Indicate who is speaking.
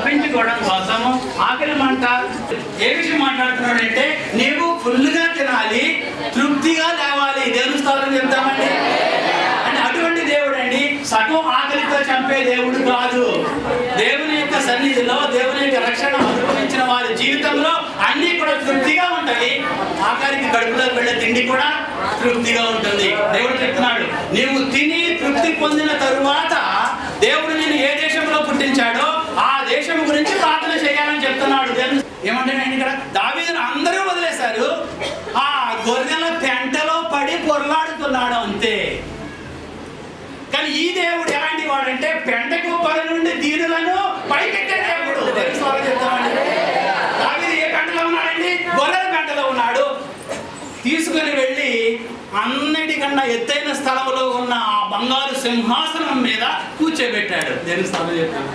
Speaker 1: తప్పించుకోవడం కోసము ఆకలి మంట ఏ విషయం మాట్లాడుతున్నాడంటే నీవు ఫుల్గా తినాలి, తృప్తిగా లేవాలి. దేవుని స్తోత్రం చెప్తామండి. అంటే అటువంటి దేవుడు అండి, సగం ఆకలితో చంపే దేవుడు కాదు. దేవుని యొక్క సన్నిధిలో దేవుని యొక్క రక్షణ అనుభవించిన వారి జీవితంలో అన్నీ కూడా తృప్తిగా ఉంటాయి. ఆఖరికి కడుపులోకి వెళ్ళే తిండి కూడా తృప్తిగా ఉంటుంది. దేవుడు చెప్తున్నాడు, నీవు తిని తృప్తి పొందిన తరువాత దేవుడు నేను ఏ దేశంలో పుట్టించాడో ఆ దేశం గురించి ప్రార్థన చేయాలని చెప్తున్నాడు. దేవుడు ఏమంటే ఇక్కడ దావీదును అందరూ వదిలేశారు, ఆ గొర్రెల పెంటలో పడి పొరలాడుతున్నాడు అంతే. కానీ ఈ దేవుడు ఎలాంటి వాడంటే పెంట కుప్పల నుండి దీనులను పైకెట్టే దేవుడు. దావీదు ఏ పెంటలో ఉన్నాడండి? గొర్రెల పెంటలో ఉన్నాడు. తీసుకుని వెళ్ళి అన్నిటికన్నా ఎత్తైన స్థలంలో ఉన్న ఆ బంగారు సింహాసనం మీద కూర్చోబెట్టాడు. దేని స్థలం చెప్పాడు.